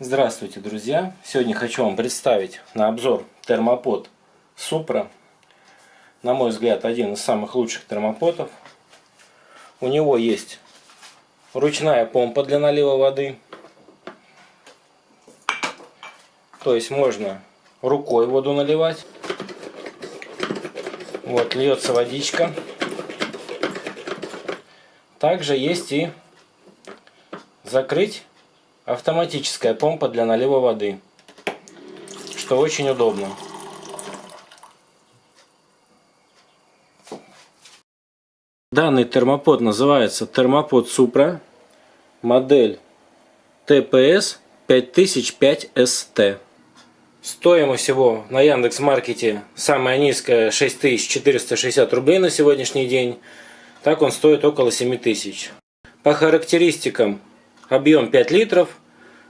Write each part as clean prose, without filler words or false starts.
Здравствуйте, друзья! Сегодня хочу вам представить на обзор термопод Supra. На мой взгляд, один из самых лучших термоподов. У него есть ручная помпа для налива воды. То есть можно рукой воду наливать. Вот, льется водичка. Также есть и закрыть автоматическая помпа для налива воды, что очень удобно. Данный термопод называется термопод Supra, модель TPS 5005ST. Стоимость его на Яндекс.Маркете самая низкая 6460 рублей на сегодняшний день. Так он стоит около 7000. По характеристикам: объем 5 литров,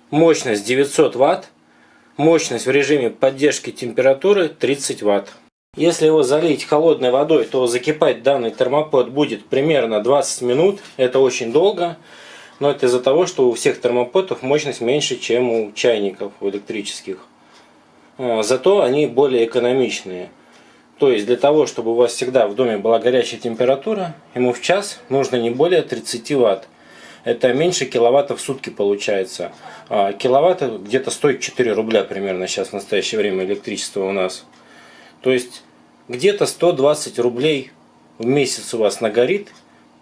мощность 900 Вт, мощность в режиме поддержки температуры 30 Вт. Если его залить холодной водой, то закипать данный термопод будет примерно 20 минут. Это очень долго, но это из-за того, что у всех термоподов мощность меньше, чем у чайников электрических. Зато они более экономичные. То есть для того, чтобы у вас всегда в доме была горячая температура, ему в час нужно не более 30 Вт. Это меньше киловаттов в сутки получается. Киловатт где-то стоит 4 рубля примерно сейчас в настоящее время электричество у нас. То есть где-то 120 рублей в месяц у вас нагорит,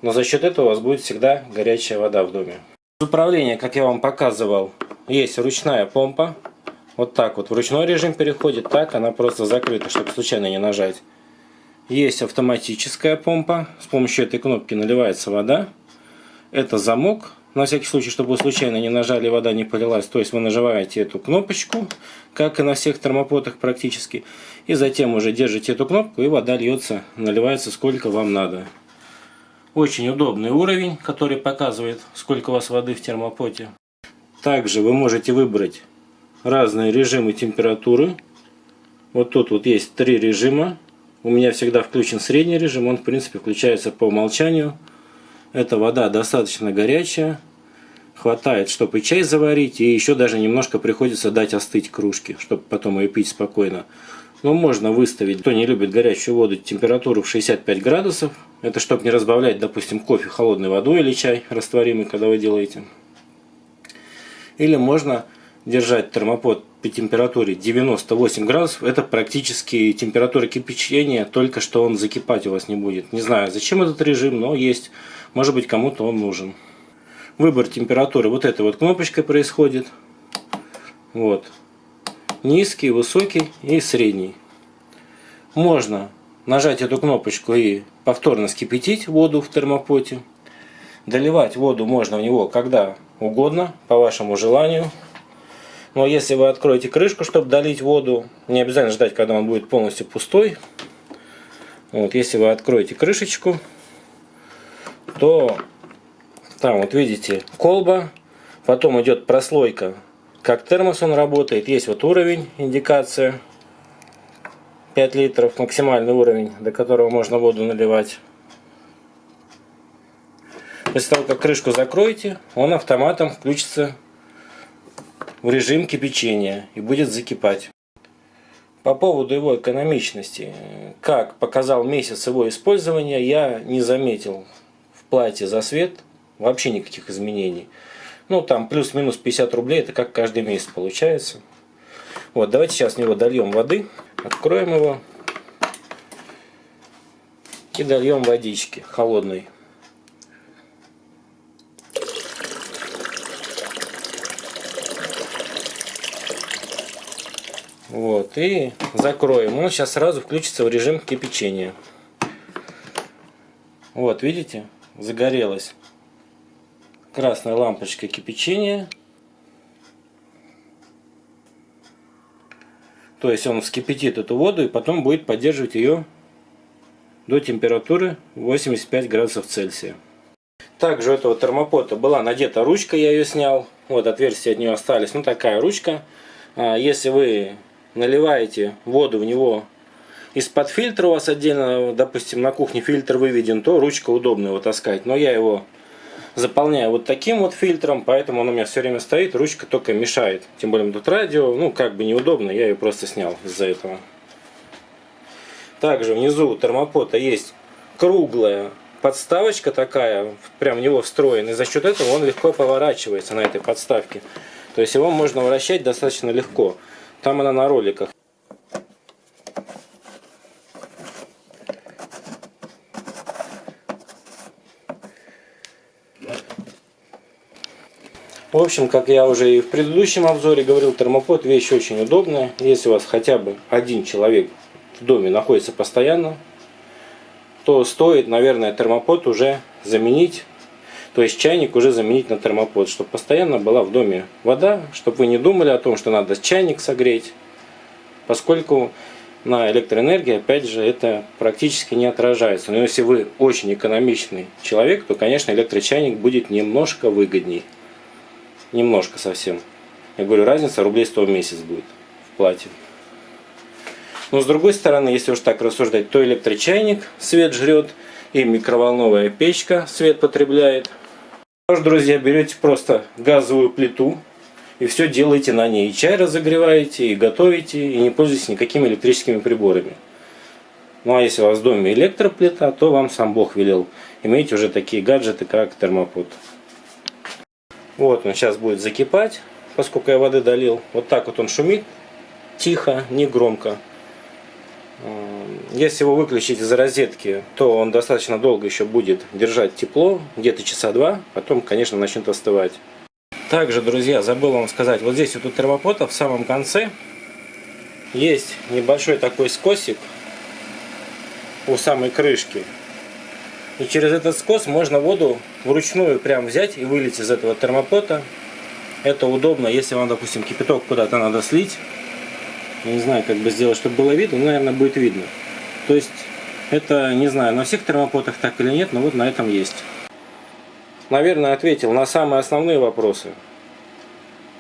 но за счет этого у вас будет всегда горячая вода в доме. Из управления, как я вам показывал, есть ручная помпа. Вот так вот в ручной режим переходит, так она просто закрыта, чтобы случайно не нажать. Есть автоматическая помпа, с помощью этой кнопки наливается вода. Это замок, на всякий случай, чтобы вы случайно не нажали, вода не полилась. То есть вы нажимаете эту кнопочку, как и на всех термоподах практически, и затем уже держите эту кнопку, и вода льется, наливается сколько вам надо. Очень удобный уровень, который показывает, сколько у вас воды в термоподе. Также вы можете выбрать разные режимы температуры. Вот тут вот есть 3 режима. У меня всегда включен средний режим, он в принципе включается по умолчанию. Эта вода достаточно горячая, хватает, чтобы и чай заварить, и еще даже немножко приходится дать остыть кружке, чтобы потом ее пить спокойно. Но можно выставить, кто не любит горячую воду, температуру в 65 градусов. Это чтобы не разбавлять, допустим, кофе холодной водой или чай растворимый, когда вы делаете. Или можно держать термопод при температуре 98 градусов. Это практически температура кипячения, только что он закипать у вас не будет. Не знаю, зачем этот режим, но есть. Может быть, кому-то он нужен. Выбор температуры вот этой вот кнопочкой происходит. Вот. Низкий, высокий и средний. Можно нажать эту кнопочку и повторно вскипятить воду в термопоте. Доливать воду можно в него когда угодно, по вашему желанию. Но если вы откроете крышку, чтобы долить воду, не обязательно ждать, когда он будет полностью пустой. Вот, если вы откроете крышечку, то там вот видите колба, потом идет прослойка, как термос он работает. Есть вот уровень, индикация 5 литров, максимальный уровень, до которого можно воду наливать. После того, как крышку закроете, он автоматом включится в режим кипячения и будет закипать. По поводу его экономичности, как показал месяц его использования, я не заметил в плате за свет вообще никаких изменений. Ну там плюс-минус 50 рублей, это как каждый месяц получается. Вот, давайте сейчас в него дольем воды, откроем его и дольем водички холодной. Вот, и закроем. Он сейчас сразу включится в режим кипячения. Вот, видите, загорелась красная лампочка кипячения. То есть он вскипятит эту воду и потом будет поддерживать ее до температуры 85 градусов Цельсия. Также у этого термопода была надета ручка, я ее снял. Вот отверстия от нее остались. Ну такая ручка. Если вы наливаете воду в него из-под фильтра, у вас отдельно, допустим, на кухне фильтр выведен, то ручка удобно его таскать. Но я его заполняю вот таким вот фильтром, поэтому он у меня все время стоит, ручка только мешает. Тем более тут радио, ну как бы неудобно, я ее просто снял из-за этого. Также внизу у термопота есть круглая подставочка такая, прям в него встроен, и за счет этого он легко поворачивается на этой подставке. То есть его можно вращать достаточно легко. Там она на роликах. В общем, как я уже и в предыдущем обзоре говорил, термопод вещь очень удобная. Если у вас хотя бы один человек в доме находится постоянно, то стоит, наверное, термопод уже заменить. То есть чайник уже заменить на термопод, чтобы постоянно была в доме вода, чтобы вы не думали о том, что надо чайник согреть, поскольку на электроэнергии, опять же, это практически не отражается. Но если вы очень экономичный человек, то, конечно, электрочайник будет немножко выгодней. Немножко совсем. Я говорю, разница рублей 100 в месяц будет в плате. Но с другой стороны, если уж так рассуждать, то электрочайник свет жрет, и микроволновая печка свет потребляет. Что ж, друзья, берете просто газовую плиту и все делаете на ней. И чай разогреваете, и готовите, и не пользуетесь никакими электрическими приборами. Ну а если у вас в доме электроплита, то вам сам Бог велел иметь уже такие гаджеты, как термопод. Вот он сейчас будет закипать, поскольку я воды долил. Вот так вот он шумит, тихо, не громко. Если его выключить из розетки, то он достаточно долго еще будет держать тепло, где-то часа два, потом, конечно, начнет остывать. Также, друзья, забыл вам сказать, вот здесь вот у термопода в самом конце есть небольшой такой скосик у самой крышки. И через этот скос можно воду вручную прям взять и вылить из этого термопота. Это удобно, если вам, допустим, кипяток куда-то надо слить. Я не знаю, как бы сделать, чтобы было видно, но, наверное, будет видно. То есть, это, не знаю, на всех термопотах так или нет, но вот на этом есть. Наверное, ответил на самые основные вопросы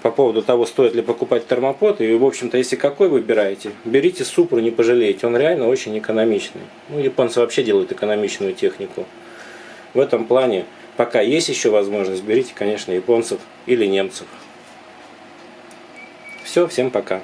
по поводу того, стоит ли покупать термопод. И, в общем-то, если какой выбираете, берите Супру, не пожалеете. Он реально очень экономичный. Ну, японцы вообще делают экономичную технику. В этом плане, пока есть еще возможность, берите, конечно, японцев или немцев. Все, всем пока.